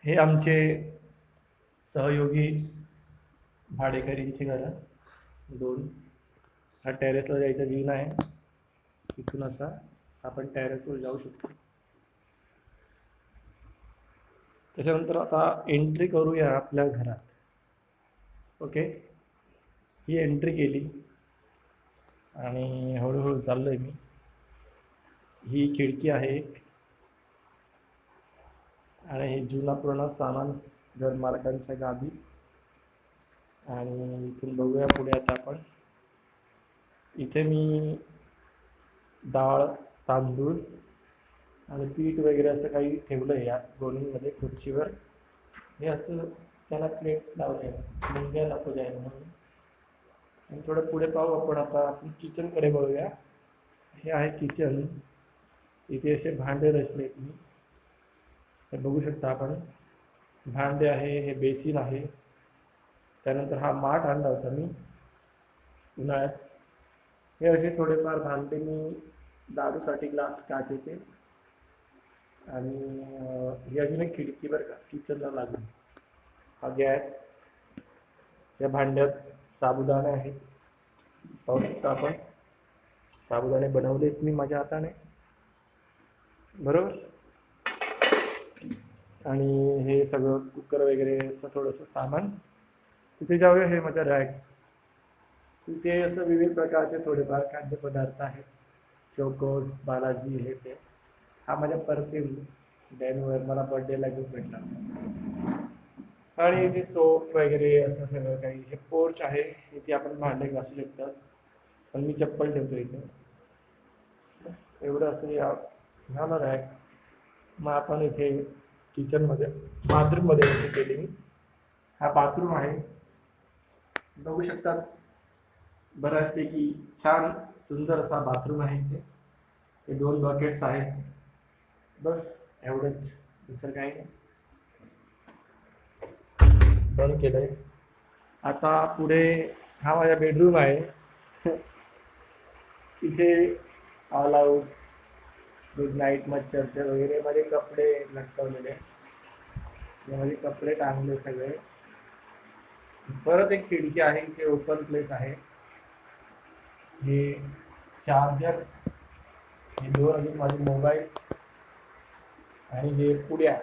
हे आमचे सहयोगी भाडेकरींची घरं दोन. हा टेरेसला जायचा जिना आहे. इथून असा आपण टेरेसवर जाऊ शकतो. त्याच्यानंतर आता एंट्री करूया आपल्या घरात. ओके, ही एंट्री केली आणि हळूहळू चाललोय मी. ही खिडकी आहे एक, आणि हे जुना पूर्ण सामान घरमालकांच्या गादी. आणि इथून बघूया पुढे. आता आपण इथे मी डाळ, तांदूळ आणि पीठ वगैरे असं काही ठेवलं आहे या गोणीमध्ये खुर्चीवर. हे असं त्याला प्लेट्स लावले, मुंग्या नको जायला म्हणून. आणि थोडं पुढे पाहू आपण. आता आपण किचनकडे बघूया. हे आहे किचन. इथे असे भांडे रचलेत मी, हे बघू शकता आपण. भांडे आहे, हे बेसिन आहे. त्यानंतर हा माठ आणला होता मी उन्हाळ्यात. हे असे थोडेफार भांडे मी दारूसाठी, ग्लास काचेचे. आणि ही अजून एक खिडकी बरं का किचनला लागून. हा गॅस. या भांड्यात साबुदाणे आहेत, पाहू शकता आपण. साबुदाणे बनवलेत मी माझ्या हाताने, बरोबर. आणि हे सगळं कुकर वगैरे असं थोडंसं सामान. तिथे जाऊया. हे माझ्या रॅक. तिथे असं विविध प्रकारचे थोडेफार खाद्यपदार्थ आहेत. चोकोस, बालाजी, हे ते. हा माझा परफ्यूम डॅनवर मला बर्थडेला गिफ्ट भेटला. आणि इथे सोप वगैरे असं सगळं काही. हे पोर्च आहे, इथे आपण भांडे घासू शकतात. पण मी चप्पल ठेवतो इथे. बस एवढं असं या झालं रॅक. मग आपण इथे किचनमध्ये, बाथरूममध्ये एंट्री केली मी. हा बाथरूम आहे, बघू शकतात. बऱ्याचपैकी छान सुंदर असा बाथरूम आहे इथे. हे दोन बकेट्स आहेत. बस एवढंच, दुसरं काही नाही. बंद केलंय. आता पुढे हा माझा बेडरूम आहे. इथे ऑल आउट, गुड नाईट, मच्छरचे वगैरे माझे कपडे लटकवलेले. माझे कपडे टांगले सगळे. परत एक खिडकी आहे, इथे ओपन प्लेस आहे. हे चार्जर, हे दोन अजून माझे मोबाईल, आणि हे पुड्या,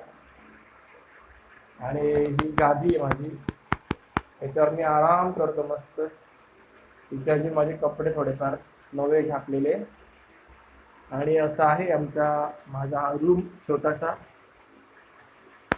आणि ही गादी आहे माझी. याच्यावर मी आराम करतो मस्त. इथे अजून माझे कपडे थोडेफार नवे झाकलेले. आणि असं आहे माझा रूम छोटासा.